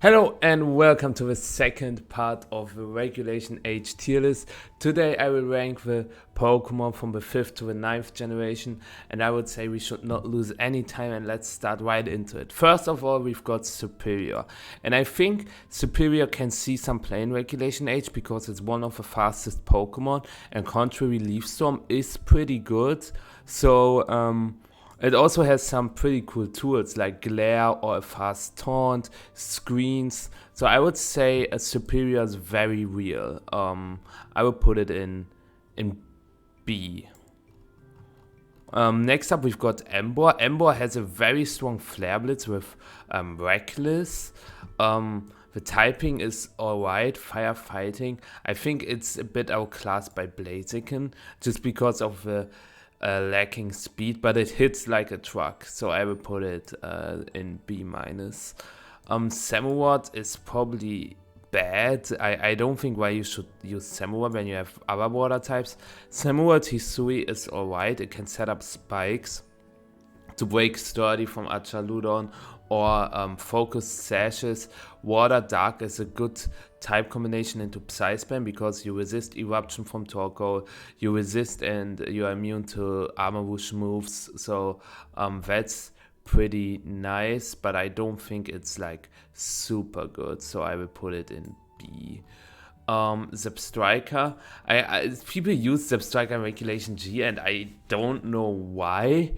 Hello and welcome to the second part of the Regulation Age tier list. Today I will rank the Pokémon from the 5th to the 9th generation, and I would say we should not lose any time and let's start right into it. First of all, we've got Superior, and I think Superior can see some play in Regulation Age because it's one of the fastest Pokémon, and contrary Leaf Storm is pretty good. So it also has some pretty cool tools like glare or a fast taunt, screens. So I would say a Superior is very real. I would put it in B. Next up, we've got Ember. Ember has a very strong Flare Blitz with Reckless. The typing is alright, firefighting. I think it's a bit outclassed by Blaziken just because of the lacking speed, but it hits like a truck, so I will put it in B minus. Samurott is probably bad. I don't think why you should use Samurott when you have other water types. Samurott Hisui is alright, it can set up spikes to break Sturdy from Achaludon or focus sashes. Water Dark is a good type combination into Psy-Spam because you resist Eruption from Torkoal, you resist and you are immune to Armor Whoosh moves, so that's pretty nice, but I don't think it's like super good, so I will put it in B. Zepstriker, people use Zepstriker in Regulation G and I don't know why.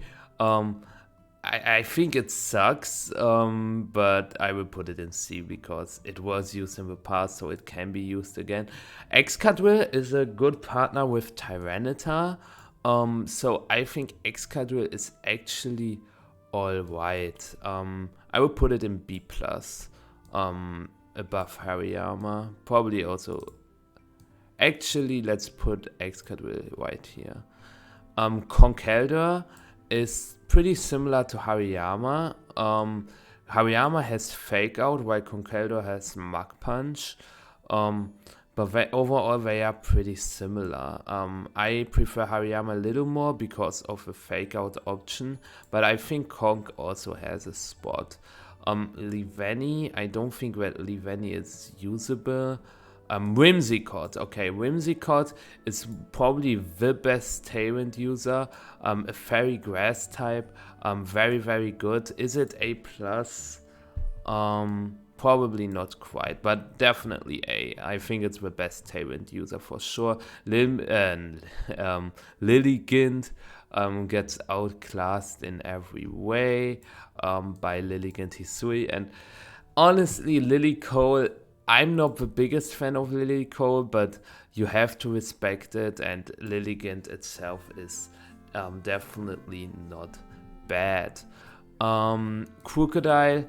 I think it sucks, but I will put it in C because it was used in the past, so it can be used again. Excadrill is a good partner with Tyranitar, so I think Excadrill is actually alright. I will put it in B+, above Hariyama. Probably also... Actually, let's put Excadrill right here. Conkeldurr is pretty similar to Hariyama. Hariyama has Fake Out while Conkeldurr has Mach Punch. But overall they are pretty similar. I prefer Hariyama a little more because of the Fake Out option, but I think Conk also has a spot. Liveni, I don't think that Liveni is usable. Whimsicott. Okay, Whimsicott is probably the best Tailwind user. A fairy grass type. Very, very good. Is it A+? Probably not quite, but definitely A. I think it's the best Tailwind user for sure. Lilligant gets outclassed in every way by Lilligant Hisui. And honestly, Lilycole, I'm not the biggest fan of Lilycole, but you have to respect it, and Lilligant itself is definitely not bad. Crocodile,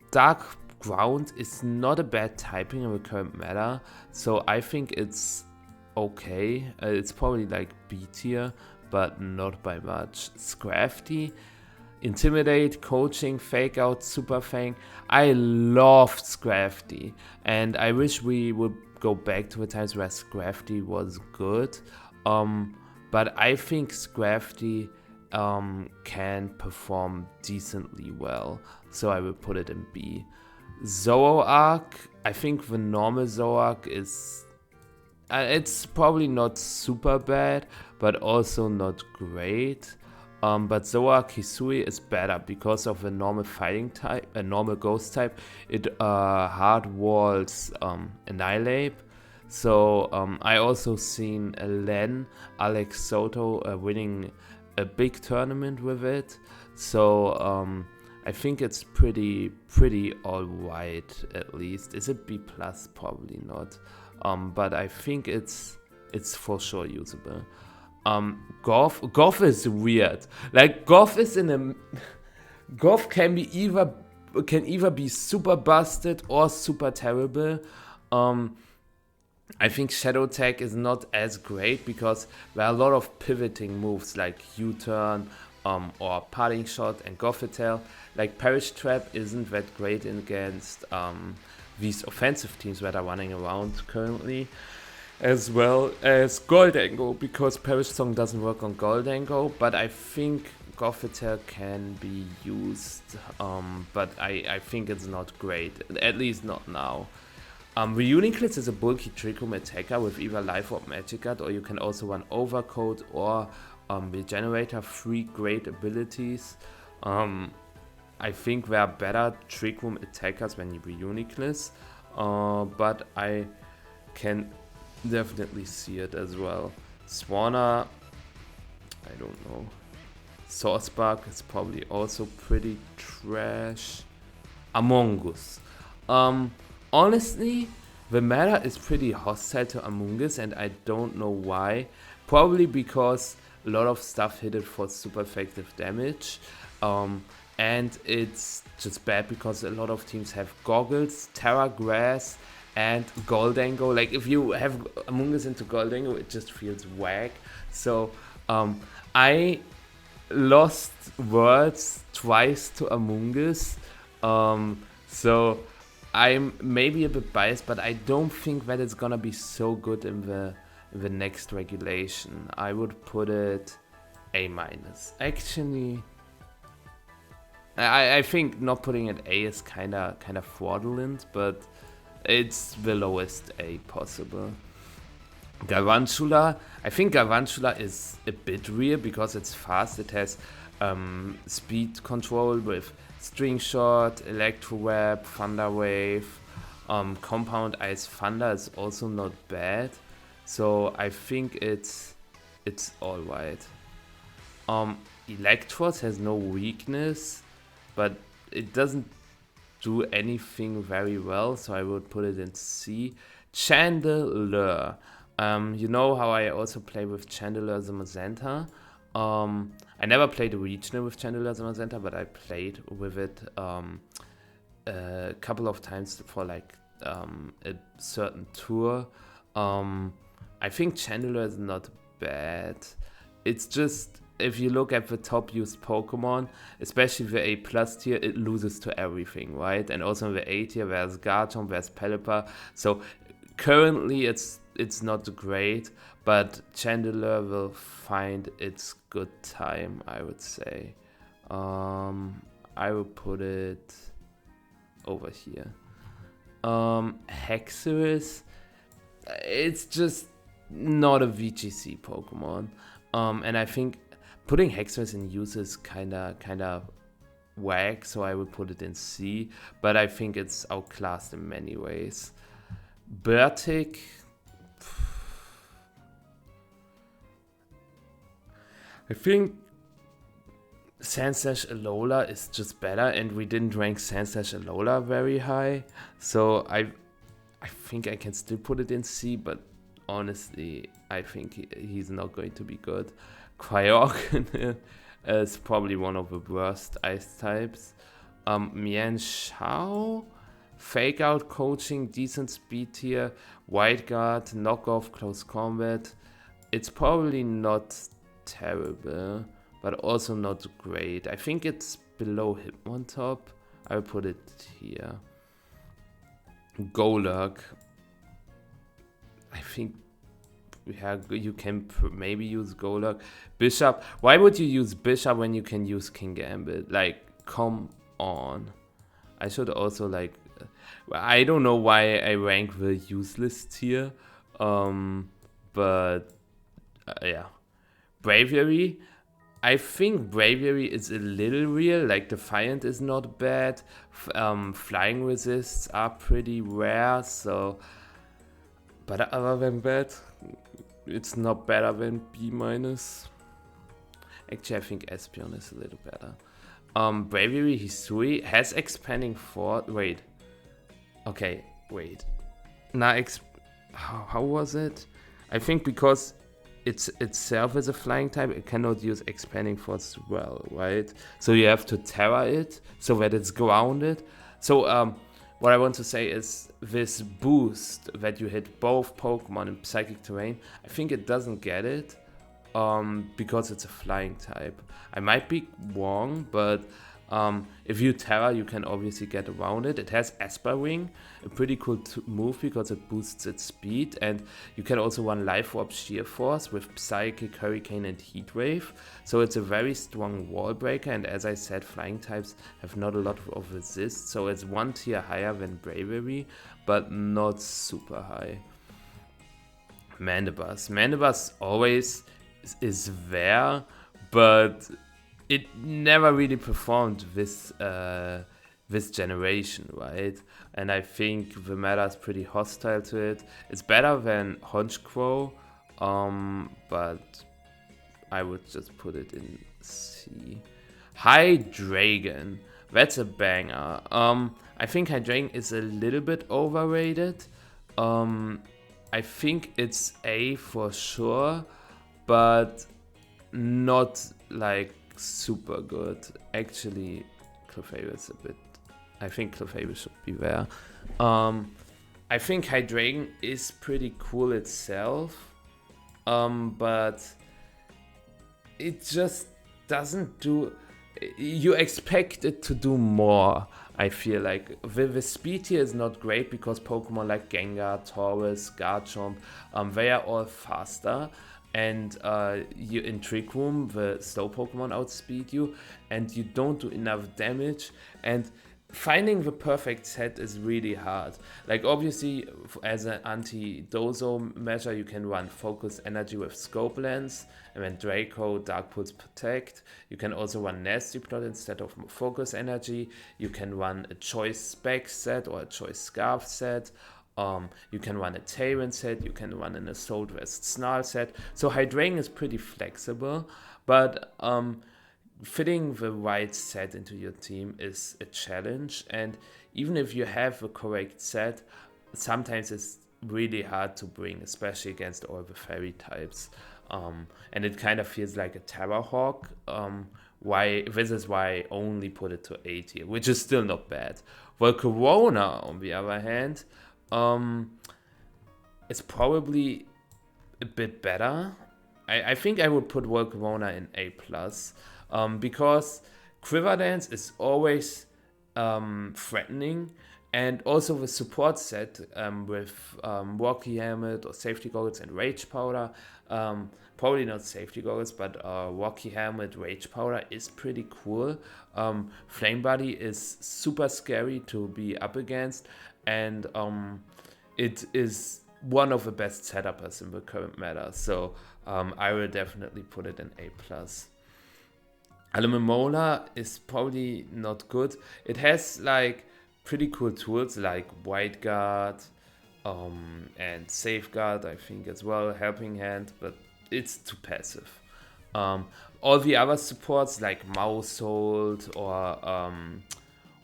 Dark Ground is not a bad typing in the current meta, so I think it's okay. It's probably like B tier, but not by much. Scrafty, Intimidate, Coaching, Fake Out, Super Fang. I loved Scrafty, and I wish we would go back to the times where Scrafty was good. But I think Scrafty can perform decently well, so I will put it in B. Zoroark, I think the normal Zoroark is... it's probably not super bad, but also not great. But Zoroark Hisui is better because of a normal fighting type, a normal ghost type. It hard walls Annihilate. So I also seen Len, Alex Soto winning a big tournament with it. So I think it's pretty alright at least. Is it B+? Probably not. But I think it's for sure usable. Goth is weird. Like Goth is in a... Goth can either be super busted or super terrible. I think Shadow Tag is not as great because there are a lot of pivoting moves like U-turn or Parting Shot and Gothitail. Like Perish Trap isn't that great against these offensive teams that are running around currently. As well as Goldango, because Perish Song doesn't work on Goldango, but I think Gothiter can be used, but I think it's not great, at least not now. Reuniclus is a bulky Trick Room attacker with either Life Orb Magic Guard, or you can also run Overcoat or Regenerator, 3 great abilities. I think there are better Trick Room attackers than Reuniclus, but I can definitely see it as well. Swanna, I don't know. Sourcebark is probably also pretty trash. Among Us. Honestly, the meta is pretty hostile to Among Us, and I don't know why. Probably because a lot of stuff hit it for super effective damage. And it's just bad because a lot of teams have Goggles, Terra Grass, and Goldango. Like, if you have Among Us into Goldango, it just feels whack. So, I lost Worlds twice to Among Us. So I'm maybe a bit biased, but I don't think that it's gonna be so good in the next regulation. I would put it A-. Actually, I think not putting it A is kinda fraudulent, but it's the lowest A possible. Garantula, I think Garantula is a bit weird because it's fast. It has speed control with String Shot, Electro Web, Thunder Wave. Compound Ice Thunder is also not bad, so I think it's alright. Electros has no weakness, but it doesn't do anything very well, so I would put it in C. Chandelure. You know how I also play with Chandelure the Magenta. I never played a regional with Chandelure the Magenta, but I played with it a couple of times for like a certain tour. I think Chandelure is not bad. It's just, if you look at the top used Pokemon, especially the A+ tier, it loses to everything, right? And also in the A tier, there's Garchomp, there's Pelipper. So currently it's not great, but Chandelure will find its good time, I would say. I will put it over here. Hexorus, it's just not a VGC Pokemon. And I think putting Hexorus in use is kinda whack, so I would put it in C, but I think it's outclassed in many ways. Bertic, I think Sandslash Alola is just better, and we didn't rank Sandslash Alola very high, so I think I can still put it in C, but honestly, I think he's not going to be good. Kyogre is probably one of the worst ice types. Mienshao, Fake Out Coaching, decent speed tier, White Guard, Knockoff, Close Combat. It's probably not terrible, but also not great. I think it's below Hitmontop. I will put it here. Golurk, I think you can maybe use Golurk. Bishop, why would you use Bishop when you can use King Gambit? Like, come on. I should also like, I don't know why I rank the useless tier, but yeah. Bravery, I think Bravery is a little real, like Defiant is not bad, Flying Resists are pretty rare, so, but other than that, it's not better than B-. Actually, I think Espeon is a little better. Bravery Hisui has Expanding Force, wait. Okay, wait. Now, how was it? I think because it's itself is a flying type, it cannot use Expanding Force well, right? So you have to Terra it so that it's grounded. So what I want to say is this boost that you hit both Pokemon in Psychic Terrain, I think it doesn't get it because it's a flying type. I might be wrong, but If you Terra, you can obviously get around it. It has Esper Wing, a pretty cool move because it boosts its speed, and you can also run Life Orb Sheer Force with Psychic, Hurricane, and Heat Wave. So it's a very strong wall breaker, and as I said, flying types have not a lot of resist, so it's one tier higher than Bravery, but not super high. Mandibus always is there, but it never really performed this generation, right? And I think the meta is pretty hostile to it. It's better than Honchcrow, but I would just put it in C. Hydreigon, that's a banger. I think Hydreigon is a little bit overrated. I think it's A for sure, but not like super good. Actually, Clefairy's a bit. I think Clefairy should be there. I think Hydreigon is pretty cool itself, but it just doesn't do. You expect it to do more. I feel like the speed here is not great because Pokemon like Gengar, Taurus, Garchomp, they are all faster. And you in Trick Room, the slow Pokemon outspeed you, and you don't do enough damage. And finding the perfect set is really hard. Like obviously, as an anti-Dozo measure, you can run Focus Energy with Scope Lens, and then Draco, Dark Pulse Protect. You can also run Nasty Plot instead of Focus Energy. You can run a Choice Spec set or a Choice Scarf set. You can run a Tyrant set, you can run an Assault Vest Snarl set. So Hydreigon is pretty flexible, but fitting the right set into your team is a challenge. And even if you have the correct set, sometimes it's really hard to bring, especially against all the fairy types. And it kind of feels like a Terrahawk. This is why I only put it to A tier, which is still not bad. Volcarona, on the other hand, it's probably a bit better. I think I would put Volcarona in A+, because Quiver Dance is always threatening, and also the support set with Rocky Helmet or Safety Goggles and Rage Powder, probably not Safety Goggles, but Rocky Helmet, Rage Powder is pretty cool. Flame Body is super scary to be up against, and it is one of the best setuppers in the current meta, so I will definitely put it in A+. Alomomola is probably not good. It has like pretty cool tools like White Guard and Safeguard, I think as well, Helping Hand, but it's too passive. All the other supports like Mousehold or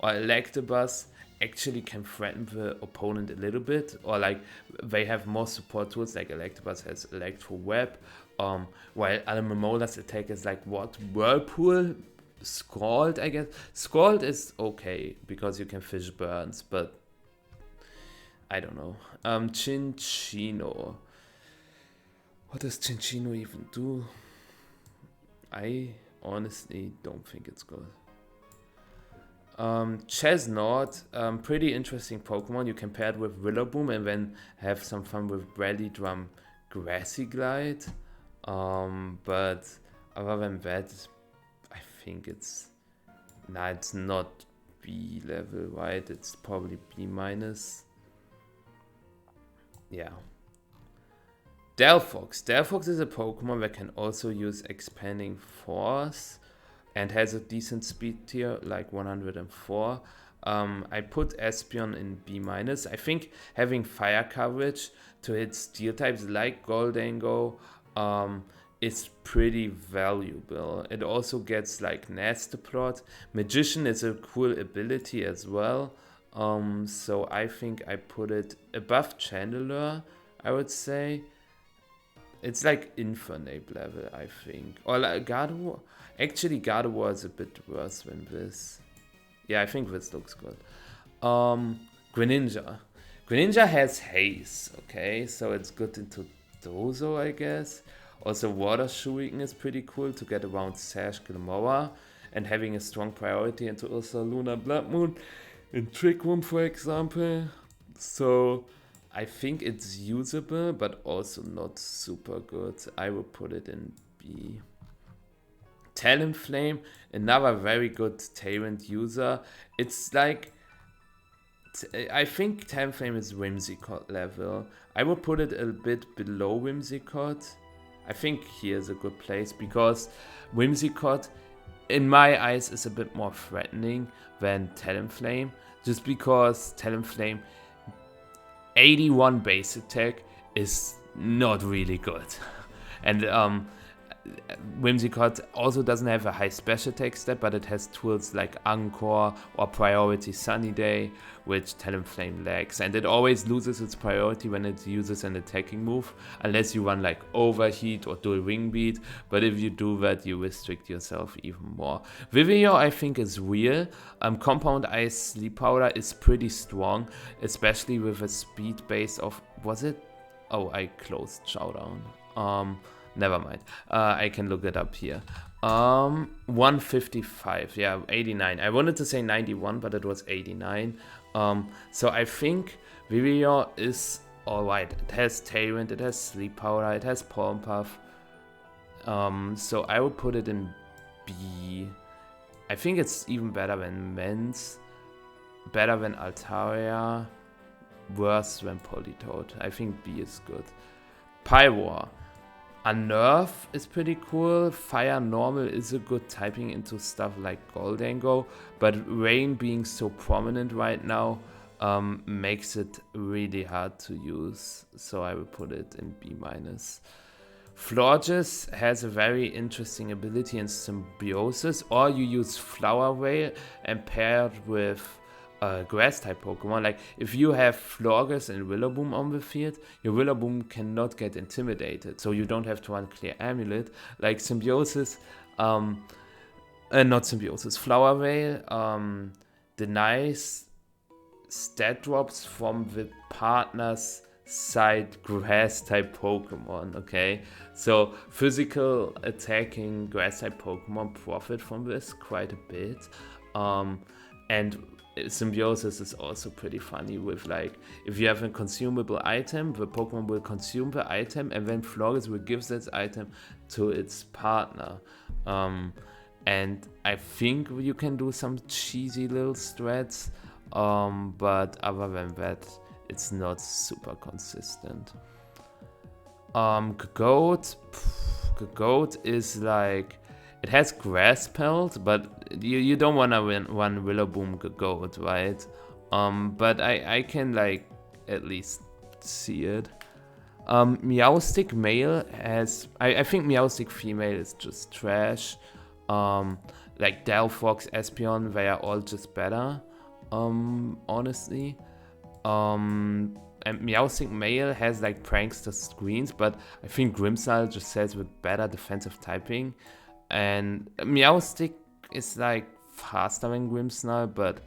Electabuzz actually can threaten the opponent a little bit, or like they have more support tools, like Electabuzz has Electro Web, while Alamomola's attack is like what? Whirlpool? Scald, I guess. Scald is okay because you can fish burns, but I don't know. Cinccino. What does Cinccino even do? I honestly don't think it's good. Chesnaught, pretty interesting Pokemon. You can pair it with Rillaboom and then have some fun with Rally Drum, Grassy Glide. But other than that, I think it's not B level, right? It's probably B-. Yeah. Delphox. Delphox is a Pokemon that can also use Expanding Force and has a decent speed tier, like 104. I put Espeon in B-. I think having fire coverage to hit steel types like Goldango is pretty valuable. It also gets like Nasty Plot. Magician is a cool ability as well. So I think I put it above Chandelure, I would say. It's like Infernape level, I think. Or like Gardevoir. Actually, Gardevoir is a bit worse than this. Yeah, I think this looks good. Greninja. Greninja has Haze, okay? So it's good into Dozo, I guess. Also, Water Shuriken is pretty cool to get around Sash Gilmora. and having a strong priority into Ursa Lunar Blood Moon in Trick Room, for example. So I think it's usable, but also not super good. I would put it in B. Talonflame, another very good Tyrant user. It's like, I think Talonflame is Whimsicott level. I would put it a bit below Whimsicott. I think here's a good place because Whimsicott, in my eyes, is a bit more threatening than Talonflame. Just because Talonflame 81 base attack is not really good. And Whimsicott also doesn't have a high special attack stat, but it has tools like Anchor or Priority Sunny Day, which Talonflame lacks. And it always loses its priority when it uses an attacking move, unless you run like Overheat or Dual Wing Beat. But if you do that, you restrict yourself even more. Vivio, I think, is real. Compound Ice Sleep Powder is pretty strong, especially with a speed base of, was it? Oh, I closed Showdown. Never mind. I can look it up here. 155. Yeah, 89. I wanted to say 91, but it was 89. So I think Vivio is alright. It has Tyrant, it has Sleep Powder, it has Palm Puff. So I would put it in B. I think it's even better than Mens, better than Altaria, worse than Politoed. I think B is good. Pyroar. Unnerve is pretty cool. Fire Normal is a good typing into stuff like Goldango, but Rain being so prominent right now makes it really hard to use, so I will put it in B-. Florges has a very interesting ability in Symbiosis, or you use Flower Veil and pair it with grass type Pokemon. Like if you have Florges and Rillaboom on the field, your Rillaboom cannot get intimidated, so you don't have to run Clear Amulet. Like Symbiosis, not Symbiosis, Flower Veil denies stat drops from the partner's side grass type Pokemon, okay? So physical attacking grass type Pokemon profit from this quite a bit. And Symbiosis is also pretty funny with, like, if you have a consumable item, the Pokemon will consume the item and then Florges will give that item to its partner. And I think you can do some cheesy little strats, but other than that, it's not super consistent. Goat is like, it has Grass Pelt, but you don't want to run Rillaboom Goat, right? But I can like at least see it. Meowstic Male has, I think Meowstic Female is just trash. Like Delphox, Espeon, they are all just better, honestly. And Meowstic Male has like Prankster screens, but I think Grimmsnarl just says with better defensive typing. And Meowstic is like faster than Grimmsnarl, but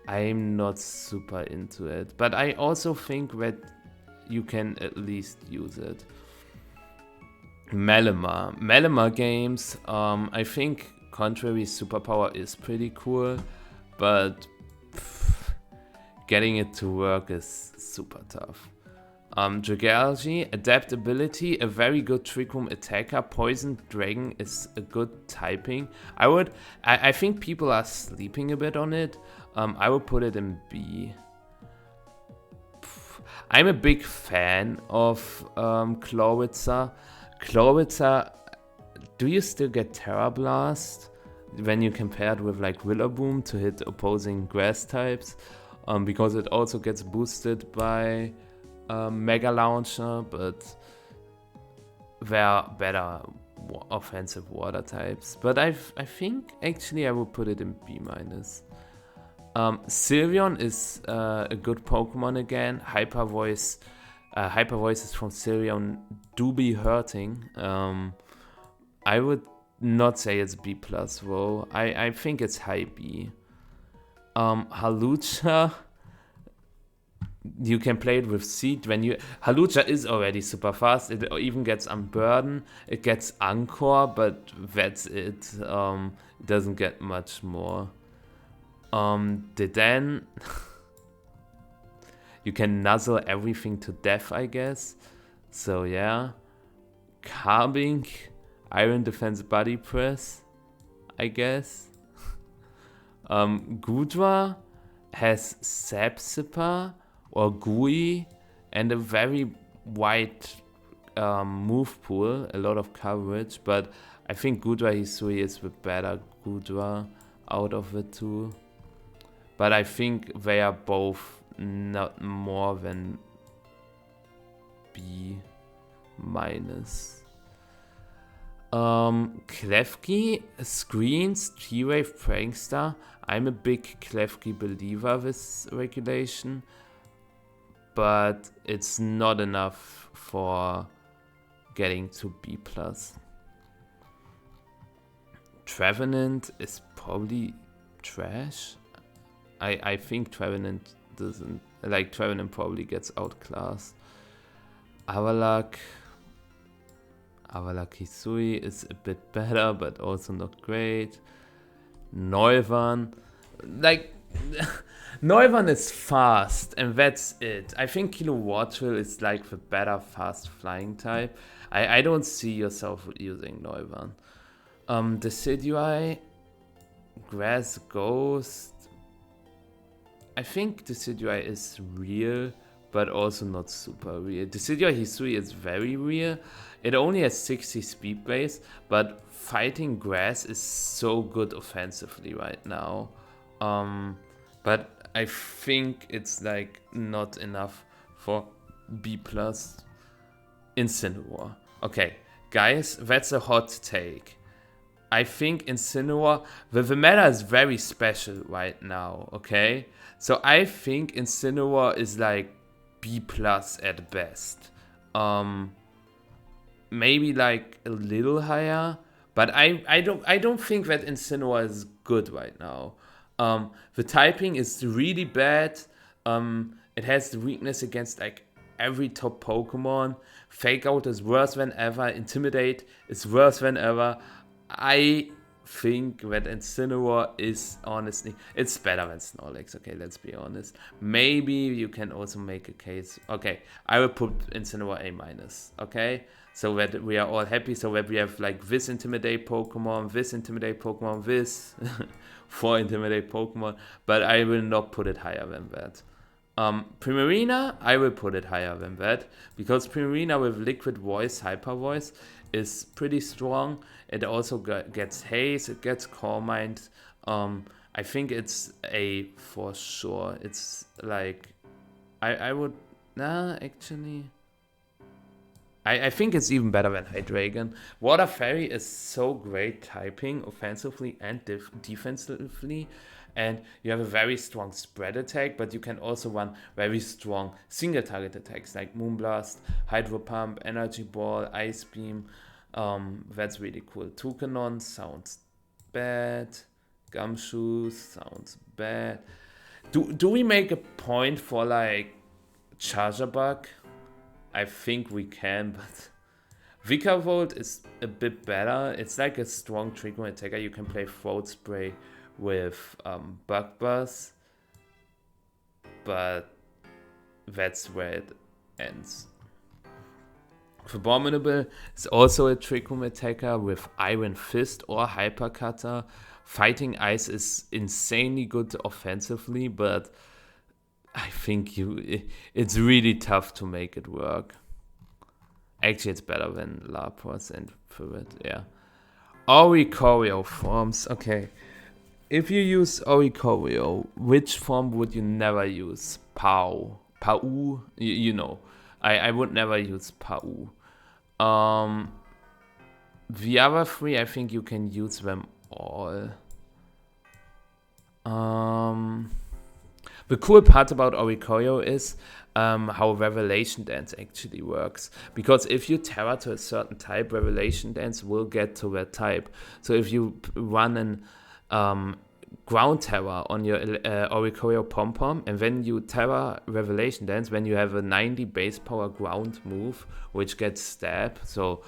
I'm not super into it. But I also think that you can at least use it. Malamar games, I think Contrary Superpower is pretty cool, but getting it to work is super tough. Dragalge, Adaptability, a very good Trick Room attacker. Poison Dragon is a good typing. I think people are sleeping a bit on it. I would put it in B. I'm a big fan of Clawitzer. Clawitzer, do you still get Terra Blast when you compare it with like Rillaboom to hit opposing grass types? Because it also gets boosted by Mega Launcher, but there are better offensive water types. But I think actually I would put it in B-. Sylveon is a good Pokemon again. Hyper Voices from Sylveon do be hurting. I would not say it's B+ though. I think it's high B. Halucha, You can play it with Seed when you... Halucha is already super fast. It even gets Unburden. It gets Anchor, but that's it. It doesn't get much more. Then... you can nuzzle everything to death, I guess. So yeah. Carbink. Iron Defense Body Press, I guess. Gudra has Sap Sipper or GUI and a very wide move pool, a lot of coverage, but I think Gudra Hisui is the better Gudra out of the two. But I think they are both not more than B minus. Klefki, Screens, T-Wave, Prankster. I'm a big Klefki believer with regulation, but it's not enough for getting to B+. Trevenant is probably trash. I think Trevenant doesn't, like, Trevenant probably gets outclassed. Avalak Hisui is a bit better, but also not great. Neuvan, like, Neuvan is fast, and that's it. I think Kilowattrill is like the better fast flying type. I don't see yourself using Neuvan. Decidueye, Grass Ghost. I think Decidueye is real, but also not super real. Decidueye Hisui is very real. It only has 60 speed base, but fighting grass is so good offensively right now. But I think it's like not enough for B+. Incineroar. Okay, guys, that's a hot take. I think Incineroar, the meta is very special right now, okay? So I think Incineroar is like B+ at best. Maybe like a little higher, but I don't think that Incineroar is good right now. The typing is really bad. It has the weakness against like every top Pokemon. Fake Out is worse than ever. Intimidate is worse than ever. I think that Incineroar is honestly, it's better than Snorlax, okay, let's be honest. Maybe you can also make a case. Okay, I will put Incineroar A-, okay? So that we are all happy, so that we have like this Intimidate Pokemon, this Intimidate Pokemon, this 4 Intimidate Pokemon, but I will not put it higher than that. Primarina, I will put it higher than that, because Primarina with Liquid Voice, Hyper Voice, is pretty strong. It also gets Haze, it gets Calm Mind. I think it's A for sure. It's like, I would, actually, I think it's even better than Hydreigon. Water Fairy is so great typing, offensively and defensively. And you have a very strong spread attack, but you can also run very strong single target attacks like Moonblast, Hydro Pump, Energy Ball, Ice Beam. That's really cool. Toucanon sounds bad. Gumshoes sounds bad. Do we make a point for like Charger Bug? I think we can, but Vikavolt is a bit better. It's like a strong Trick Room attacker. You can play Throat Spray with Bug Buzz, but that's where it ends. Abominable is also a Trick Room attacker with Iron Fist or Hyper Cutter. Fighting Ice is insanely good offensively, but I think it's really tough to make it work. Actually, it's better than Lapras and Pivot, yeah. Oricorio forms, okay. If you use Oricorio, which form would you never use? Pau. Pau? You know. I would never use Pau. The other three, I think you can use them all. The cool part about Oricorio is how Revelation Dance actually works. Because if you Terra to a certain type, Revelation Dance will get to that type. So if you run an ground terror on your Oricorio Pom-Pom, and when you terror Revelation Dance, when you have a 90 base power ground move, which gets stabbed, so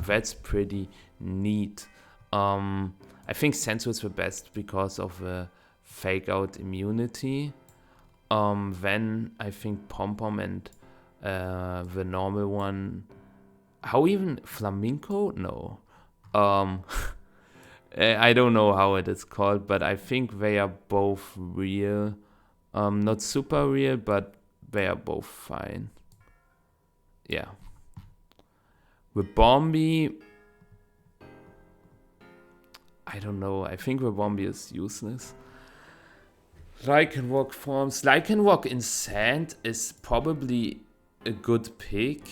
that's pretty neat. I think Sensu is the best because of the fake out immunity. Then I think Pom-Pom and the normal one, how even Flamenco? No. I don't know how it is called, but I think they are both real. Not super real, but they are both fine. Yeah. With Bombi, I don't know. I think the Bombi is useless. Lycanroc forms. Lycanroc in Sand is probably a good pick.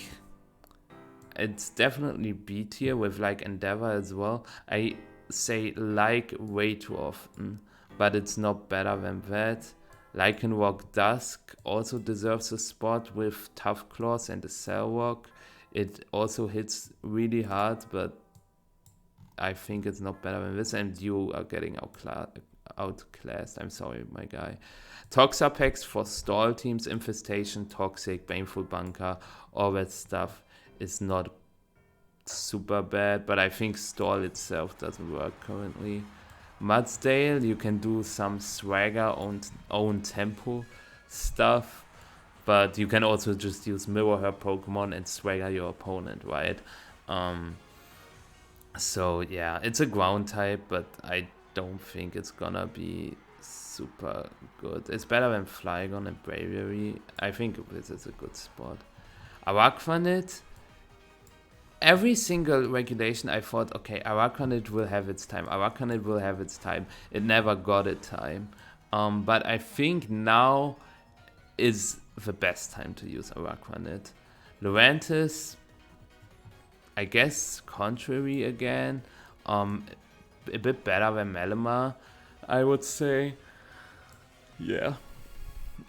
It's definitely B tier with like Endeavor as well. I say like way too often, but it's not better than that. Lycanroc Dusk also deserves a spot with Tough Claws and a Cell Rock. It also hits really hard, but I think it's not better than this, and you are getting outclassed. I'm sorry, my guy. Toxapex for stall teams, Infestation, Toxic, Baneful Bunker, all that stuff is not super bad, but I think stall itself doesn't work currently. Mudsdale, you can do some swagger, own tempo stuff, but you can also just use Mirror Her Pokemon and swagger your opponent, right? So yeah, it's a ground type, but I don't think it's gonna be super good. It's better than Flygon and Bravery. I think this is a good spot. Araquanid, every single regulation I thought, okay, Araquanid will have its time. Araquanid will have its time. It never got its time. But I think now is the best time to use Araquanid. Lurantis, I guess contrary again. A bit better than Malamar, I would say. Yeah.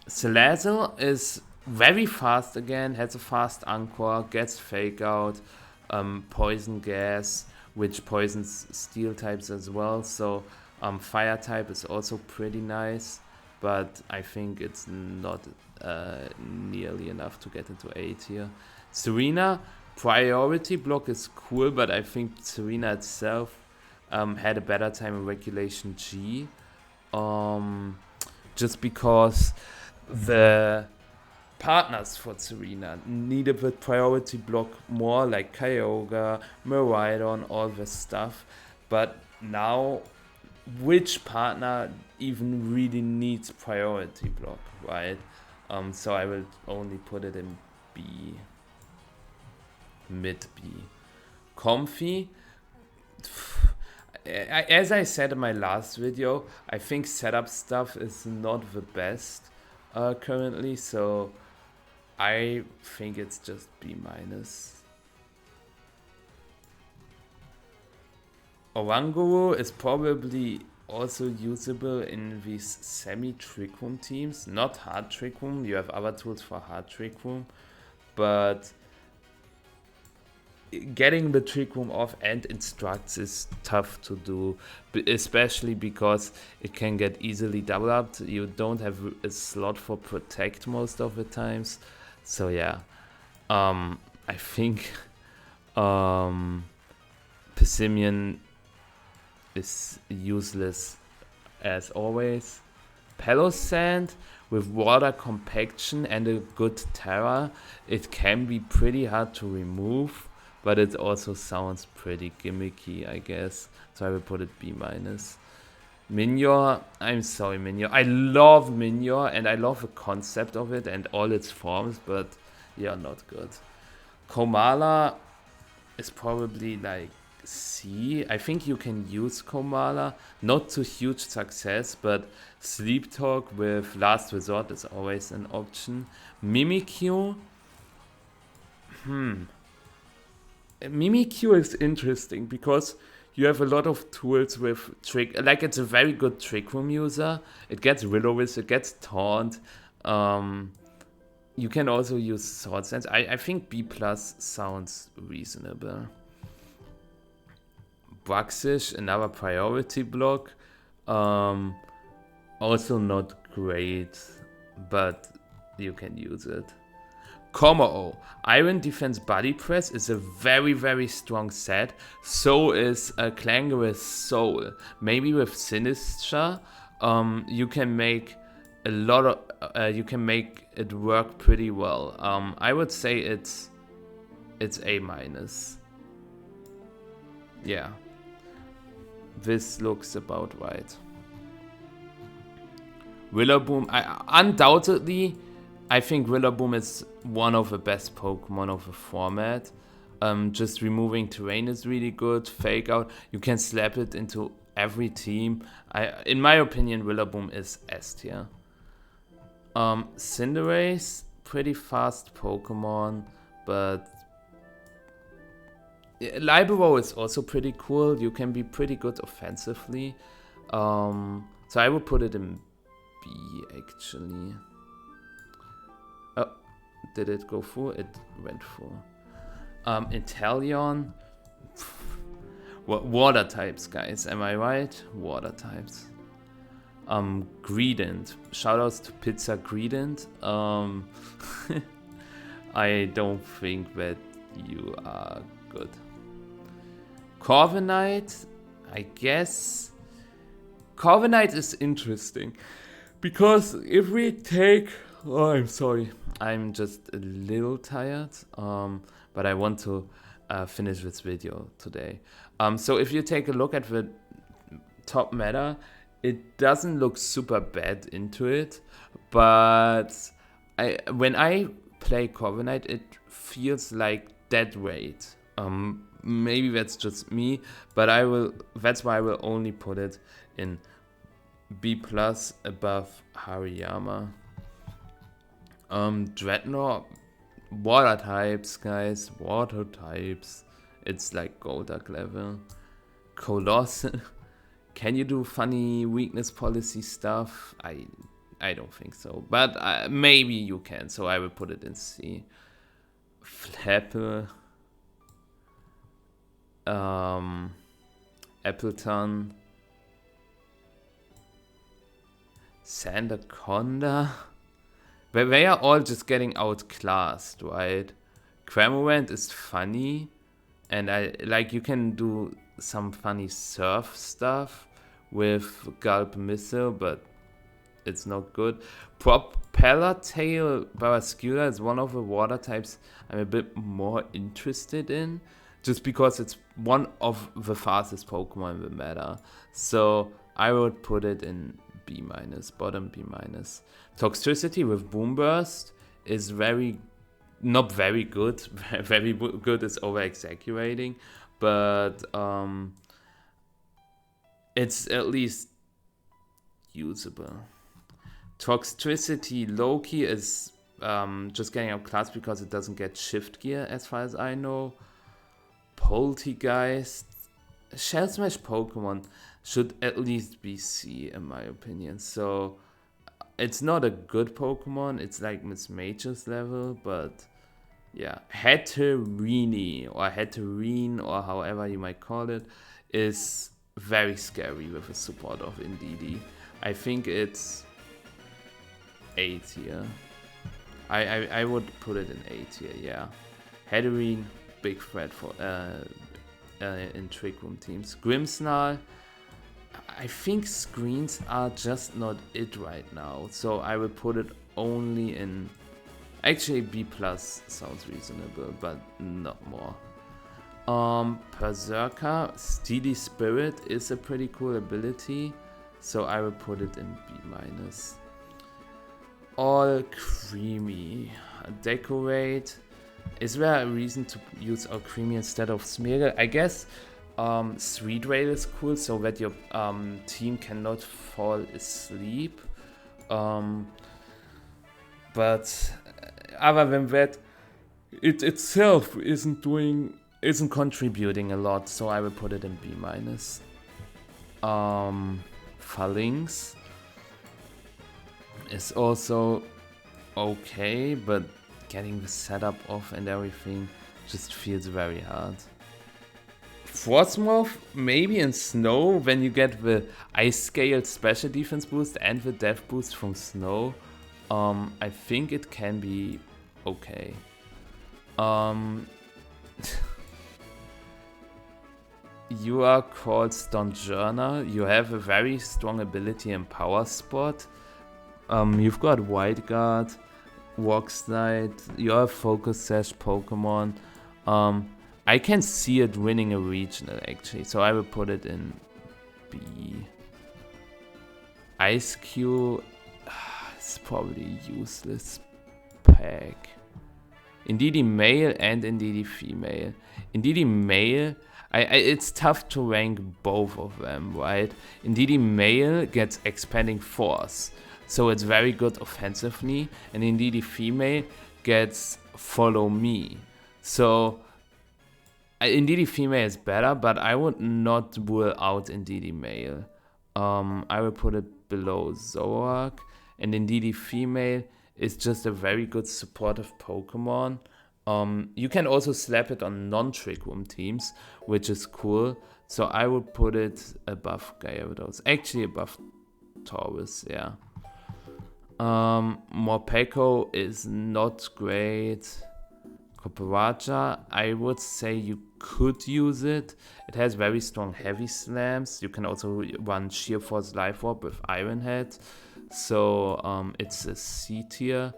Salazzle is very fast again, has a fast Anchor, gets Fake Out, Poison Gas, which poisons Steel types as well. So Fire type is also pretty nice, but I think it's not nearly enough to get into A tier. Serena, priority block is cool, but I think Serena itself had a better time in Regulation G. Just because the partners for Serena needed the priority block more, like Kyogre, Miraidon, all this stuff. But now, which partner even really needs priority block, right? So I will only put it in B. Mid B. Comfy. As I said in my last video, I think setup stuff is not the best currently, so I think it's just B-. Oranguru is probably also usable in these semi-Trick Room teams, not hard Trick Room. You have other tools for hard Trick Room, but getting the Trick Room off and instructs is tough to do, especially because it can get easily double upped. You don't have a slot for Protect most of the times. So yeah, I think Pessimian is useless as always. Pelosand with water compaction and a good terror, it can be pretty hard to remove, but it also sounds pretty gimmicky, I guess. So I will put it B-. Minior, I'm sorry, Minior. I love Minior and I love the concept of it and all its forms, but yeah, not good. Komala is probably like C. I think you can use Komala, not to huge success, but Sleep Talk with Last Resort is always an option. Mimikyu, Mimikyu is interesting because you have a lot of tools with trick, like it's a very good Trick Room user. It gets Will-O-Wisp, it gets Taunt. You can also use Sword Sense. I think B+ sounds reasonable. Bruxish, another priority block. Also not great, but you can use it. Como Iron Defense Body Press is a very, very strong set. So is a Clangorous Soul. Maybe with Sinister, you can make a lot of. You can make it work pretty well. I would say it's A minus. Yeah, this looks about right. Rillaboom, undoubtedly, I think Rillaboom is one of the best Pokemon of the format. Just removing terrain is really good. Fake Out, you can slap it into every team. In my opinion, Rillaboom is S tier. Cinderace, pretty fast Pokemon, but Libero is also pretty cool. You can be pretty good offensively. So I would put it in B actually. Oh, did it go full? It went full. Inteleon. Water types, guys. Am I right? Water types. Greedent. Shoutouts to Pizza Greedent. I don't think that you are good. Corviknight, I guess. Corviknight is interesting because if we take, oh, I'm sorry, I'm just a little tired, but I want to finish this video today. So if you take a look at the top meta, it doesn't look super bad into it, but when I play Corviknight, it feels like dead weight. Maybe that's just me, but that's why I will only put it in B+ above Hariyama. Dreadnought, water types, guys, water types. It's like Golduck level. Colossal, can you do funny weakness policy stuff? I don't think so, but maybe you can, so I will put it in C. Flapple, Appleton, Sandaconda. They are all just getting outclassed, right? Cramorant is funny, and you can do some funny surf stuff with Gulp Missile, but it's not good. Propeller Tail Barraskewda is one of the water types I'm a bit more interested in, just because it's one of the fastest Pokemon in the meta. So I would put it in B-, bottom B-. Toxtricity with Boom Burst is not very good. Very good is over-exaggerating, but it's at least usable. Toxtricity Loki is just getting outclassed because it doesn't get shift gear, as far as I know. Poltegeist, Shell Smash Pokemon should at least be C in my opinion. So it's not a good Pokemon, it's like Miss Mage's level, but yeah. Hatterene or however you might call it is very scary with the support of Indeedee. I think it's A tier. I would put it in A tier, yeah. Hatterene, big threat for in Trick Room teams. Grimmsnarl, I think screens are just not it right now, so I will put it only in, actually B+ sounds reasonable, but not more. Berserker, Steely Spirit is a pretty cool ability, so I will put it in B-. All Creamy, Decorate. Is there a reason to use All Creamy instead of Smeargle? I guess Sweet Rail is cool so that your team cannot fall asleep. But other than that, it itself isn't contributing a lot, so I will put it in B-. Phalanx is also okay, but getting the setup off and everything just feels very hard. Frostmoth, maybe in Snow, when you get the Ice Scale special defense boost and the death boost from Snow, I think it can be okay. You are called Stonjourner. You have a very strong ability in Power Spot. You've got White Guard, Walk Slide, you're a Focus Sash Pokemon. I can see it winning a regional actually, so I will put it in B. Ice Cube, it's probably useless pack. Indeedee male and Indeedee female. Indeedee male, it's tough to rank both of them, right? Indeedee male gets expanding force, so it's very good offensively, and Indeedee female gets follow me. So Indeedee female is better, but I would not rule out Indeedee male. I will put it below Zoroark, and Indeedee female is just a very good supportive Pokemon. You can also slap it on non-Trick Room teams, which is cool. So I would put it above Gyarados. Actually above Taurus, yeah. Morpeko is not great. Copperajah, I would say you could use it. It has very strong heavy slams. You can also run Sheer Force Life Orb with Iron Head. So it's a C tier.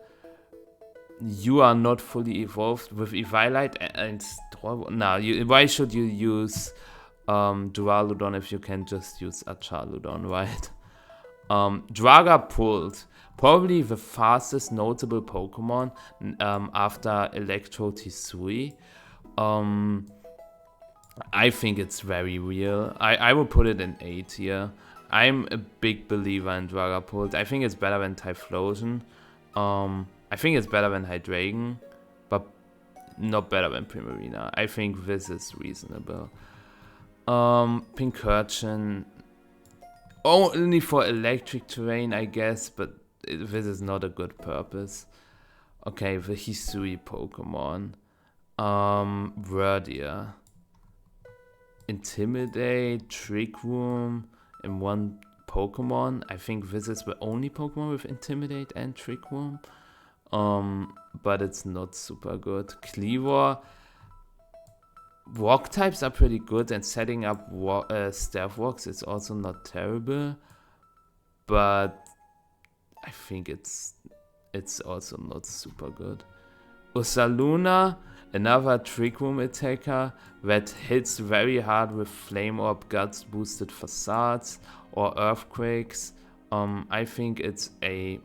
You are not fully evolved with Eviolite and now. Why should you use Duraludon if you can just use Achaludon, right? Dragapult, probably the fastest notable Pokemon after Electro Tisui. I think it's very real. I will put it in A tier. I'm a big believer in Dragapult. I think it's better than Typhlosion. I think it's better than Hydreigon, but not better than Primarina. I think this is reasonable. Pincurchin, only for electric terrain, I guess, but this is not a good purpose. Okay, the Hisui Pokemon. Verdia. Intimidate, Trick Room in one Pokemon. I think this is the only Pokemon with Intimidate and Trick Room. But it's not super good. Cleavor. Walk types are pretty good, and setting up Stealth Walks is also not terrible. But I think it's also not super good. Ursaluna, another Trick Room attacker that hits very hard with Flame Orb, Guts boosted Facades, or Earthquakes. I think it's A-.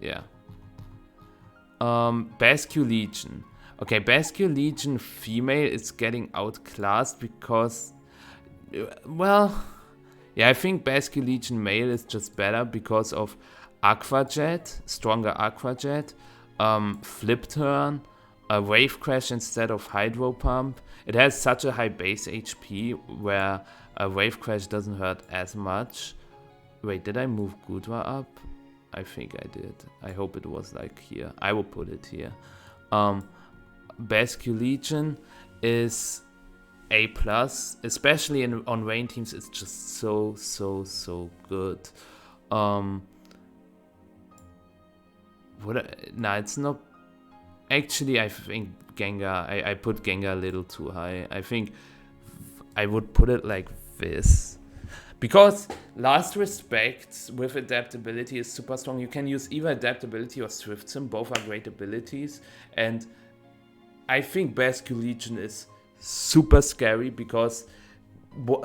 Yeah. Basculegion. Okay, Basculegion female is getting outclassed because, well, yeah, I think Basculegion male is just better because of Aqua Jet, stronger Aqua Jet, Flip Turn, a Wave Crash instead of Hydro Pump. It has such a high base HP where a Wave Crash doesn't hurt as much. Wait, did I move Gudra up? I think I did. I hope it was like here. I will put it here. Basculegion is A+, especially on rain teams. It's just so good. It's not. Actually, I think Gengar. I put Gengar a little too high. I think I would put it like this. Because Last Respect with adaptability is super strong. You can use either adaptability or Swift Sim. Both are great abilities. And I think Basculegion is super scary because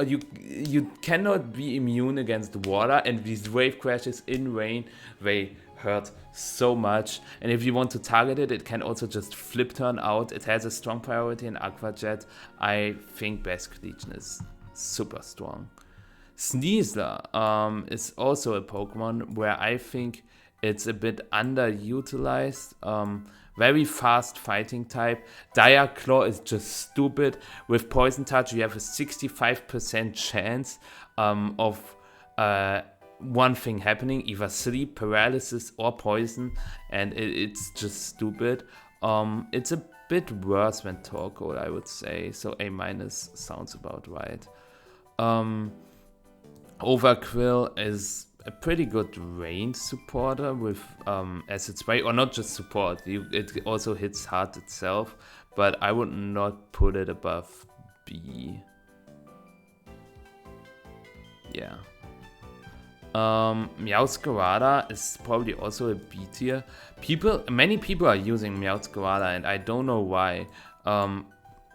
you cannot be immune against water. And these wave crashes in rain, they hurt so much. And if you want to target it, it can also just flip turn out. It has a strong priority in Aqua Jet. I think Basculegion is super strong. Sneasler is also a Pokemon where I think it's a bit underutilized. Very fast fighting type. Dire Claw is just stupid. With Poison Touch, you have a 65% chance of one thing happening, either sleep, paralysis, or poison, and it's just stupid. It's a bit worse than Torkoal, I would say. So A minus sounds about right. Overquill is a pretty good range supporter with acid spray, or not just support. It also hits hard itself, but I would not put it above B. Yeah. Meowscarada is probably also a B tier. Many people are using Meowscarada, and I don't know why.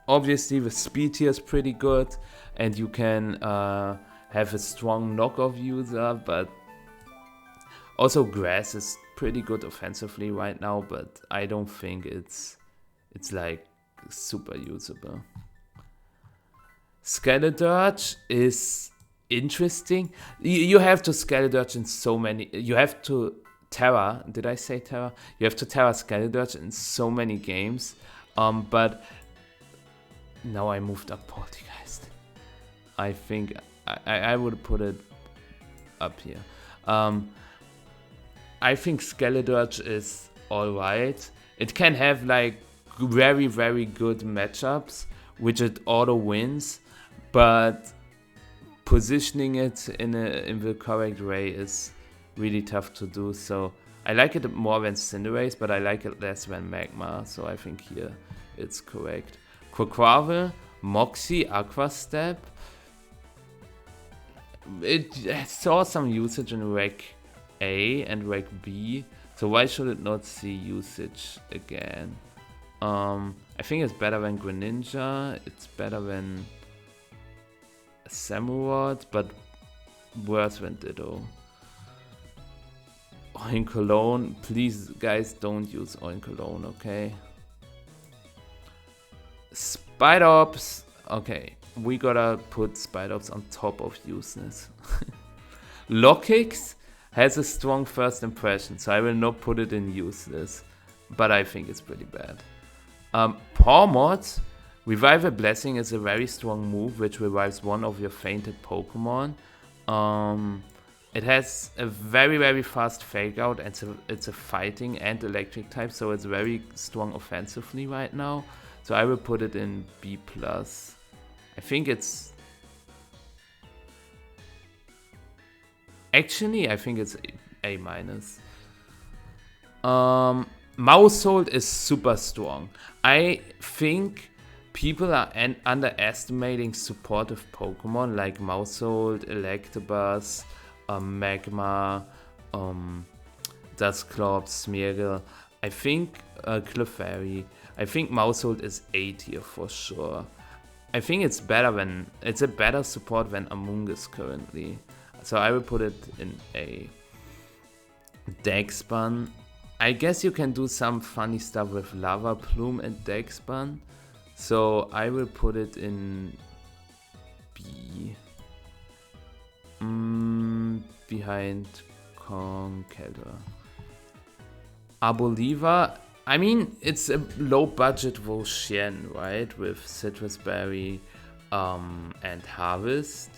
Obviously, the speed tier is pretty good, and you can have a strong knockoff user, but also Grass is pretty good offensively right now, but I don't think it's like super usable. Skeledirge is interesting. You have to Skeledirge in so many. You have to Terra. Did I say Terra? You have to Terra Skeledirge in so many games. But now I moved up Poltergeist. I think I would put it up here. I think Skeledirge is alright. It can have like very, very good matchups, which it auto wins, but positioning it in the correct way is really tough to do. So I like it more than Cinderace, but I like it less than Magma. So I think here it's correct. Quaquaval, Moxie, Aqua Step. It saw some usage in Rec A and Rec B, so why should it not see usage again? I think it's better than Greninja, it's better than Samurott, but worse than Ditto. Oinkologne, please guys don't use Oinkologne, okay? Spidops, okay, we gotta put Spidops on top of useless. Lockix has a strong first impression, so I will not put it in useless, but I think it's pretty bad. Pawmot, Revive a Blessing is a very strong move which revives one of your fainted Pokemon. It has a very, very fast fake out, and it's a fighting and electric type, so it's very strong offensively right now. So I will put it in B+. I think it's... Actually, I think it's A-. Mousehold is super strong. I think people are underestimating supportive Pokemon like Mousehold, Electabuzz, Magma, Dusclops, Smeargle. I think Clefairy. I think Mousehold is A tier for sure. I think it's a better support than Amoonguss currently. So I will put it in A. Darkspan. I guess you can do some funny stuff with Lava Plume and Darkspan. So I will put it in B. Behind Conkeldurr. Arboliva. I mean, it's a low budget Roshen, right? With Citrus Berry and Harvest.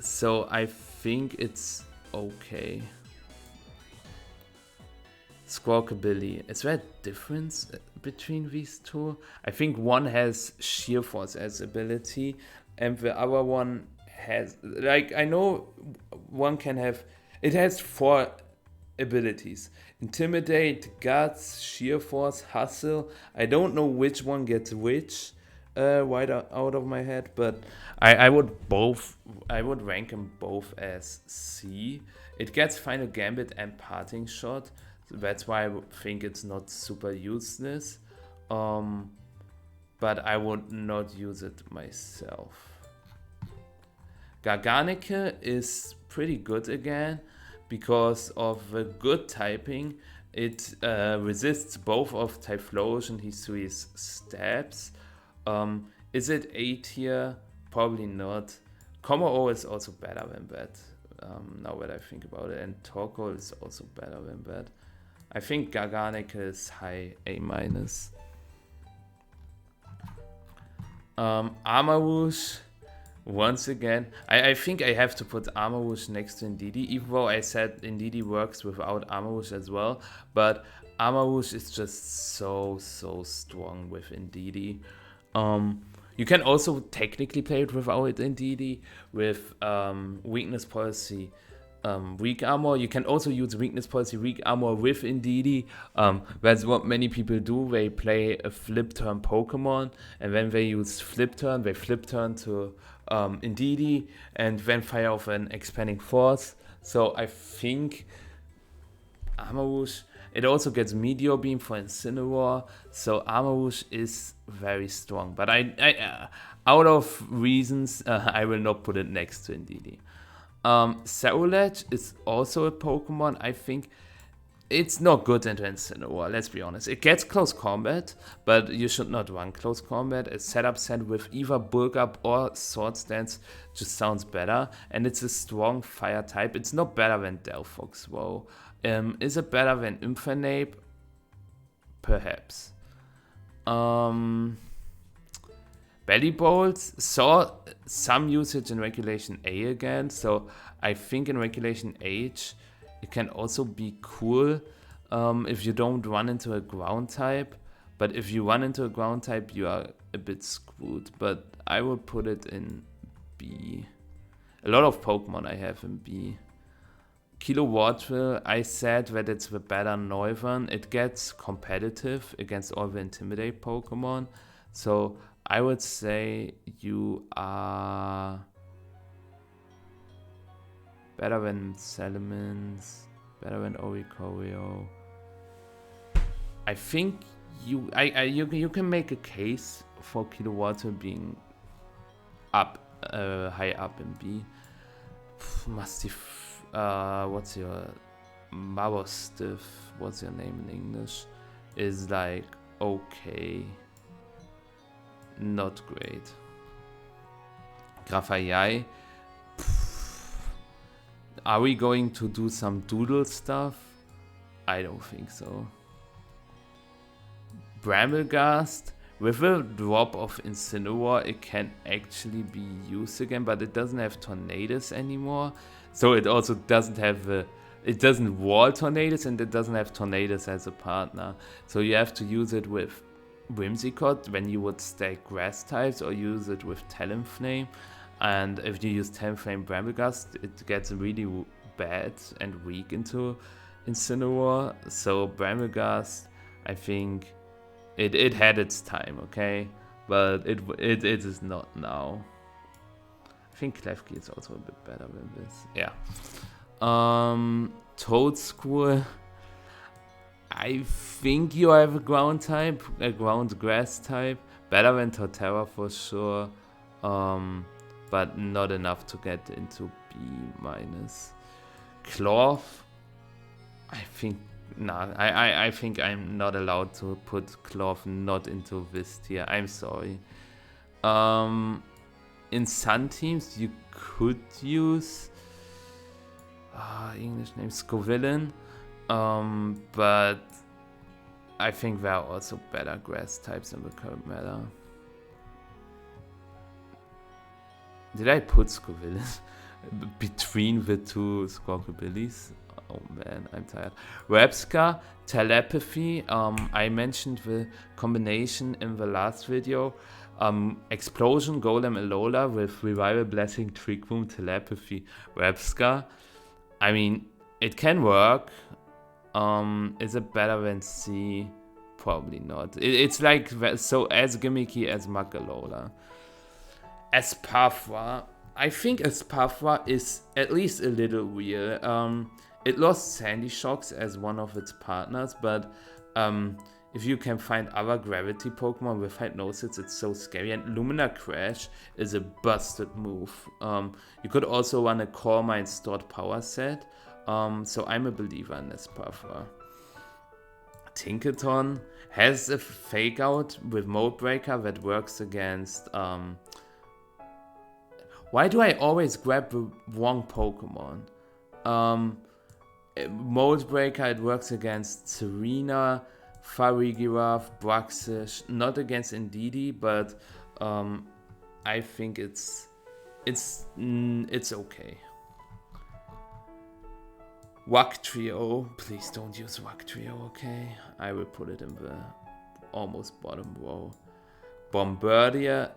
So I think it's okay. Squawkabilly. Is there a difference between these two? I think one has Sheer Force as ability, and the other one has... Like, I know one can have... It has 4 abilities. Intimidate, Guts, Sheer Force, Hustle. I don't know which one gets which right out of my head, but I would rank them both as C. It gets Final Gambit and Parting Shot. So that's why I think it's not super useless. But I would not use it myself. Garganacl is pretty good again because of the good typing. It resists both of Typhlosion, Hisui's stabs. Is it A tier? Probably not. Kommo-o is also better than that. Now that I think about it. And Torkoal is also better than that. I think Garganacl is high A-. Armarouge. Once again, I think I have to put Armor Whoosh next to Indeedee, even though I said Indeedee works without Armor Whoosh as well. But Armor Whoosh is just so strong with Indeedee. You can also technically play it without Indeedee with Weakness Policy. Weak armor. You can also use weakness policy weak armor with Indeedee. That's what many people do. They play a flip turn Pokemon, and when they use flip turn, they flip turn to Indeedee and then fire off an expanding force. So I think Armor Whoosh. It also gets Meteor Beam for Incineroar, so Armor Whoosh is very strong. But I out of reasons, I will not put it next to Indeedee. Saoledge is also a Pokemon. I think it's not good into Incineroar, let's be honest. It gets close combat, but you should not run close combat. A setup set with either Bulk Up or Swords Dance just sounds better, and it's a strong fire type. It's not better than Delphox, though. Is it better than Infernape? Perhaps. Belly Bolts saw some usage in Regulation A again, so I think in Regulation H it can also be cool if you don't run into a ground type. But if you run into a ground type, you are a bit screwed. But I would put it in B. A lot of Pokemon I have in B. Kilowattville, I said that it's the better Noivern. It gets competitive against all the Intimidate Pokemon. So I would say you are better than Salamence, better than Oricorio. I think you can make a case for Kilowattville being up, high up in B. Mastiff, what's your Mabostiff? What's your name in English? Is like okay. Not great. Grafaiai. Are we going to do some doodle stuff? I don't think so. Bramblegast. With a drop of Incineroar, it can actually be used again, but it doesn't have Tornadus anymore. So it also doesn't have it doesn't wall Tornadus, and it doesn't have Tornadus as a partner. So you have to use it with Whimsicott when you would stack grass types, or use it with Talonflame. And if you use Talonflame Bramblegast, it gets really bad and weak into Incineroar. So Bramblegast, I think it had its time, okay, but it is not now. I think Klefki is also a bit better than this. Yeah. Toadschool. I think you have a ground type, a ground grass type. Better than Torterra for sure. But not enough to get into B-. Cloth. I think I think I'm not allowed to put Cloth not into this tier. I'm sorry. In Sun teams you could use English name Scovillain. But I think there are also better grass types in the current meta. Did I put Scovillain between the two Squawkabillies? Oh man, I'm tired. Repska, Telepathy. I mentioned the combination in the last video. Explosion, Golem, Alola with Revival, Blessing, Trick Room, Telepathy, Repska. I mean, it can work. Is it better than C? Probably not. It's like so as gimmicky as Magalola. Espafra. I think Espafra is at least a little weird. It lost Sandy Shocks as one of its partners, but if you can find other Gravity Pokemon with Hypnosis, it's so scary. And Lumina Crash is a busted move. You could also run a Core Mind Stored Power set. So I'm a believer in Espafra. Tinkaton has a Fake Out with Mode Breaker that works against... Why do I always grab the wrong Pokemon? Mold Breaker, it works against Serena, Farigiraf, Braxish, not against Indeedee, but I think it's it's okay. Wack Trio, please don't use Wack Trio, okay? I will put it in the almost bottom row. Bombardier,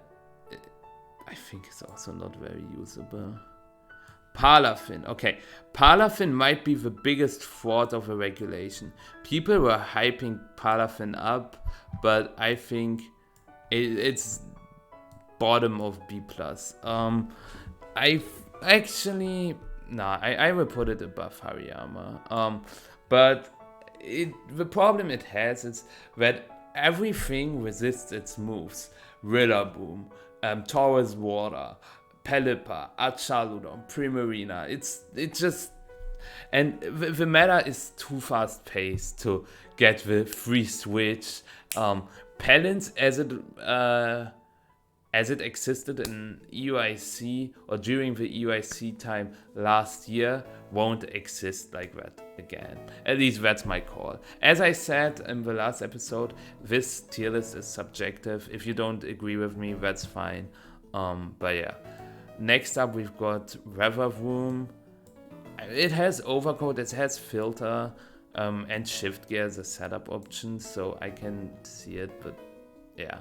I think it's also not very usable. Palafin, okay. Palafin might be the biggest fraud of a regulation. People were hyping Palafin up, but I think it's bottom of B+. I actually... Nah, I will put it above Hariyama. But the problem it has is that everything resists its moves. Rillaboom, Taurus Water, Pelipper, Archaludon, Primarina. It's just... And the meta is too fast paced to get the free switch. Pelins as it existed in EUIC or during the EUIC time last year won't exist like that again. At least that's my call. As I said in the last episode, this tier list is subjective. If you don't agree with me, that's fine. But yeah. Next up, we've got Reverroom. It has overcoat, it has filter, and shift gear as a setup option, so I can see it, but yeah.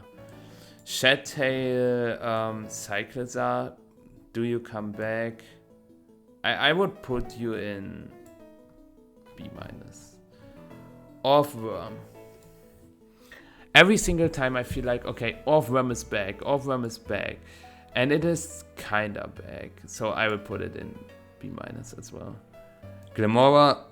Shadtail, Cyclizar, do you come back? I would put you in B-. Orthworm. Every single time I feel like, okay, Orthworm is back, and it is kinda back, so I will put it in B- as well. Glamora,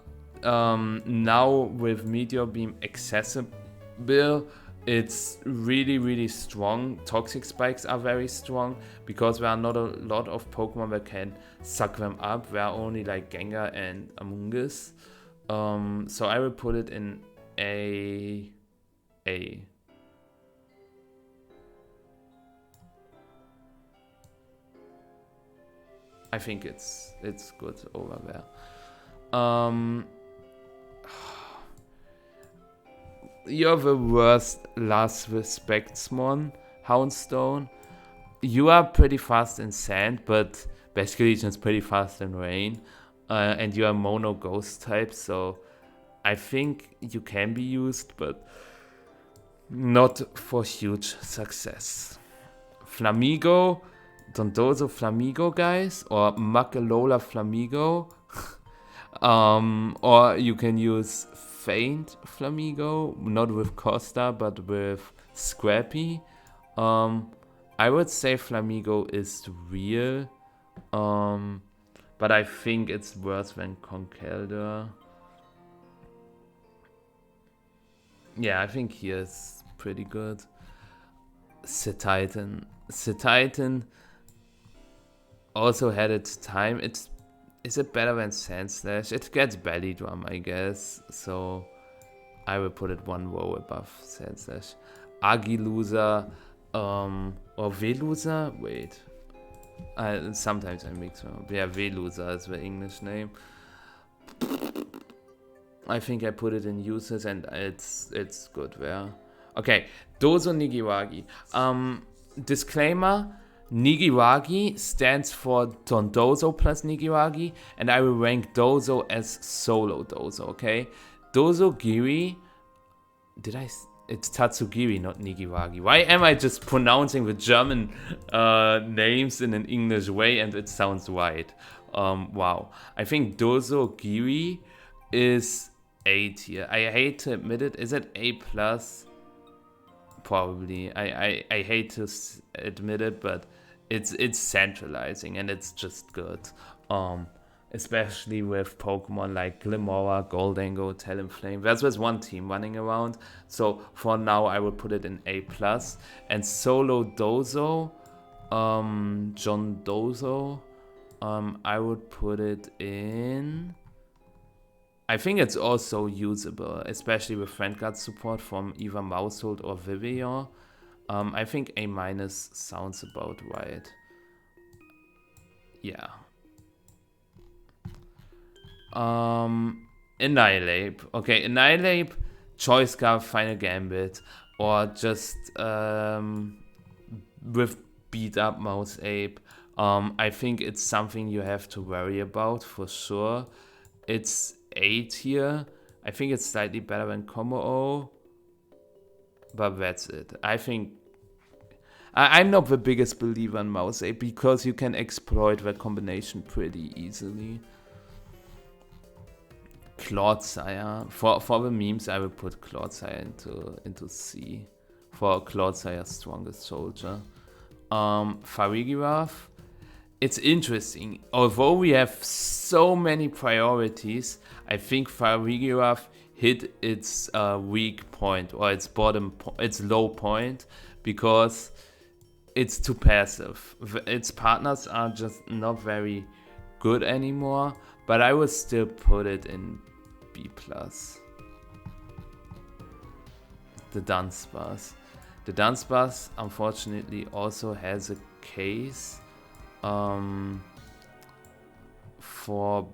now with Meteor Beam accessible, it's really strong. Toxic spikes are very strong because there are not a lot of Pokemon that can suck them up. There are only like Gengar and Amoonguss. So I will put it in A. I think it's good over there. You're the worst last Respectsmon, Houndstone. You are pretty fast in sand, but basically just pretty fast in rain. And you are mono ghost type, so I think you can be used, but not for huge success. Flamigo, Dondozo Flamigo, guys, or Makalola Flamigo. Or you can use Faint Flamigo, not with Costa, but with Scrappy. I would say Flamigo is real, but I think it's worse than Conkeldurr. Yeah, I think he is pretty good. Cetitan also had its time. Is it better than Sandslash? It gets Belly Drum, I guess. So I will put it one row above Sandslash. Agilusa, or Velusa? Wait. Sometimes I mix them up. Yeah, Velusa is the English name. I think I put it in uses and it's good there. Okay, Dozo Nigiwagi. Disclaimer. Nigiwagi stands for Dondozo plus Nigiwagi, and I will rank Dozo as solo Dozo, okay? Dozo Giri, it's Tatsugiri, not Nigiwagi. Why am I just pronouncing the German names in an English way and it sounds right? Wow. I think Dozo Giri is A tier. I hate to admit it. Is it A+? Probably. I hate to admit it, but it's centralizing and it's just good. Especially with Pokemon like Glimmora, Goldengo, Talonflame. There's one team running around. So for now I will put it in A+. And Solo Dozo, John Dozo, I would put it in... I think it's also usable, especially with friend guard support from either Mousehold or Vivillon. I think A- sounds about right. Yeah. Annihilate. Okay, Annihilate, Choice Scarf, Final Gambit, or just with beat up Mouse Ape. I think it's something you have to worry about for sure. It's 8 here. I think it's slightly better than Combo O, but that's it. I think I'm not the biggest believer in Mouse 8 because you can exploit the combination pretty easily. Clodsire. For the memes, I will put Clodsire into C. For Clodsire, strongest soldier. Farigiraf. It's interesting. Although we have so many priorities, I think Farigiraf hit its weak point or its its low point because it's too passive. Its partners are just not very good anymore, but I would still put it in B+. The Dunsparce. The Dunsparce unfortunately also has a case for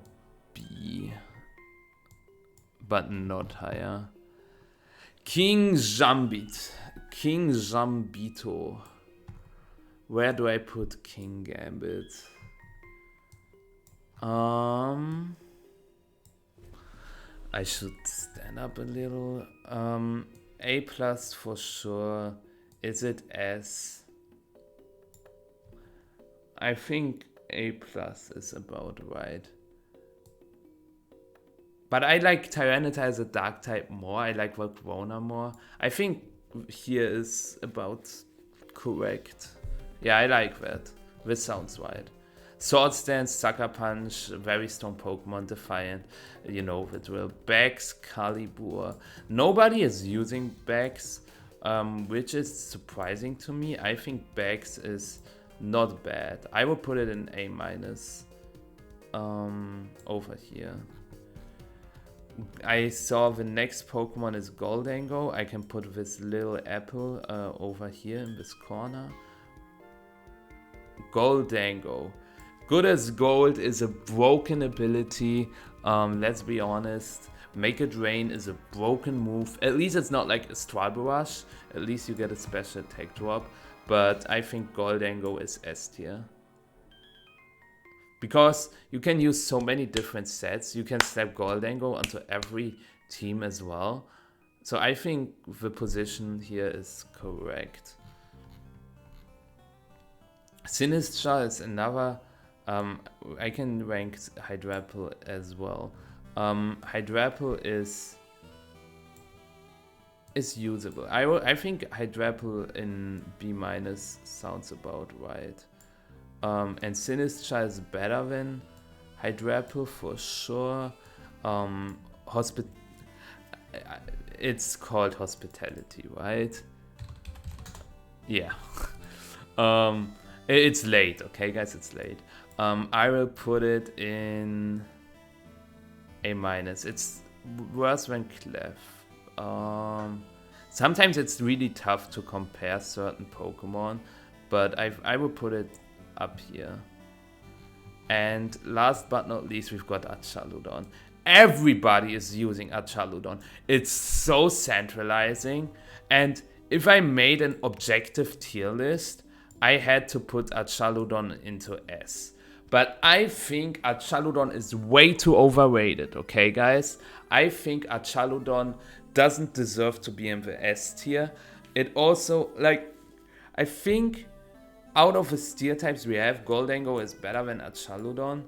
B, but not higher. King Gambito. Where do I put King Gambit? I should stand up a little. A+ for sure. Is it S? I think A+ is about right. But I like Tyranitar as a dark type more. I like Volcarona more. I think here is about correct. Yeah, I like that. This sounds right. Sword Stance, Sucker Punch, very strong Pokemon, Defiant, you know the drill. Bags, Calibur. Nobody is using Bags, which is surprising to me. I think Bags is not bad. I will put it in A-, over here. I saw the next Pokemon is Goldango. I can put this little apple over here in this corner. Goldango. Good as Gold is a broken ability. Let's be honest. Make It Rain is a broken move. At least it's not like a Strabble Rush. At least you get a special attack drop. But I think Goldango is S tier. Because you can use so many different sets. You can slap Goldango onto every team as well. So I think the position here is correct. Sinistra is another. I can rank Hydrapple as well. Hydrapple is usable. I think Hydrapple in B- sounds about right. And Sinistra is better than Hydrapple for sure. It's called Hospitality, right? Yeah. It's late, okay, guys, it's late. I will put it in A-. It's worse than Clef. Sometimes it's really tough to compare certain Pokemon, but I will put it up here. And last but not least, we've got Achaludon. Everybody is using Achaludon. It's so centralizing. And if I made an objective tier list, I had to put Achaludon into S. But I think Achaludon is way too overrated, okay, guys? I think Achaludon doesn't deserve to be in the S tier. It also, like, I think out of the tier types we have, Goldango is better than Achaludon,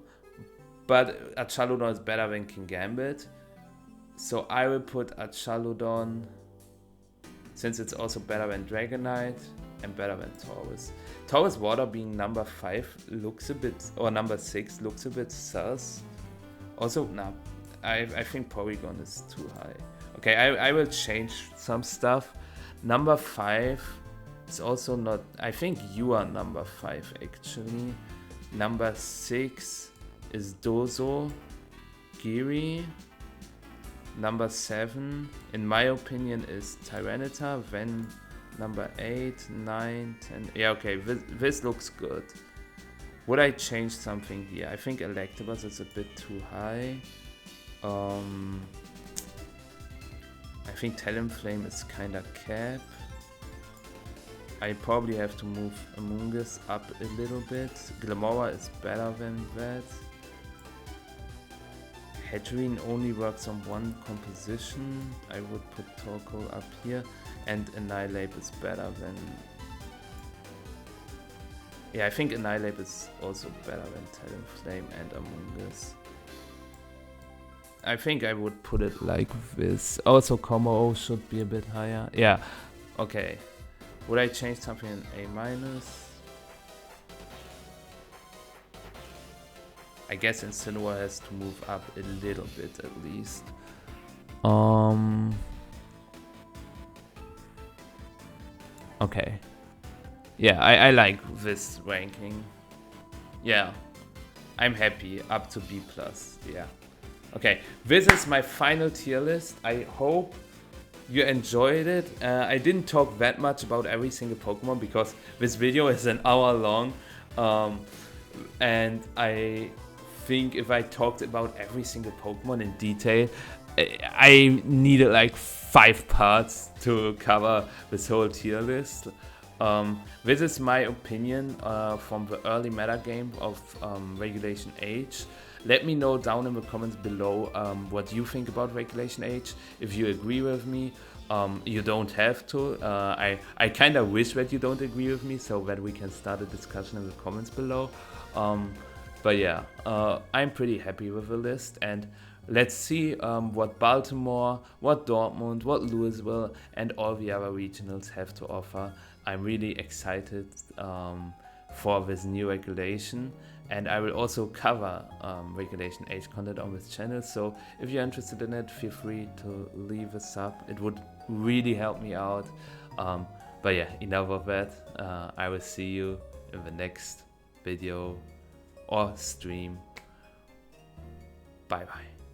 but Achaludon is better than Kingambit. So I will put Achaludon, since it's also better than Dragonite and better than Taurus. Taurus Water being number 5 looks a bit, or number 6 looks a bit sus. Also, nah, I think Porygon is too high. Okay, I will change some stuff. Number 5 is also not, I think you are number 5 actually. Number 6 is Dozo, Giri. Number 7, in my opinion, is Tyranitar. Then number 8, 9, 10. Yeah, okay, this looks good. Would I change something here? I think Electabuzz is a bit too high. I think Talonflame is kinda cap. I probably have to move Among Us up a little bit. Glamora is better than that. Hedrine only works on one composition. I would put Torkoal up here. And Annihilate is better than... Yeah, I think Annihilate is also better than Talonflame and Among Us. I think I would put it like this. Also, Como should be a bit higher. Yeah, okay. Would I change something in A-? I guess Incineroar has to move up a little bit at least. Okay. Yeah, I like this ranking. Yeah, I'm happy. Up to B+. Yeah. Okay, this is my final tier list. I hope you enjoyed it. I didn't talk that much about every single Pokemon because this video is an hour long. And I think if I talked about every single Pokemon in detail, I needed like 5 parts to cover this whole tier list. This is my opinion from the early meta game of Regulation H. Let me know down in the comments below what you think about Regulation H. If you agree with me, you don't have to. I kind of wish that you don't agree with me so that we can start a discussion in the comments below. But yeah, I'm pretty happy with the list, and let's see what Baltimore, what Dortmund, what Louisville, and all the other regionals have to offer. I'm really excited for this new regulation, and I will also cover Regulation H content on this channel. So if you're interested in it, feel free to leave a sub. It would really help me out. But yeah, enough of that. I will see you in the next video or stream. Bye bye.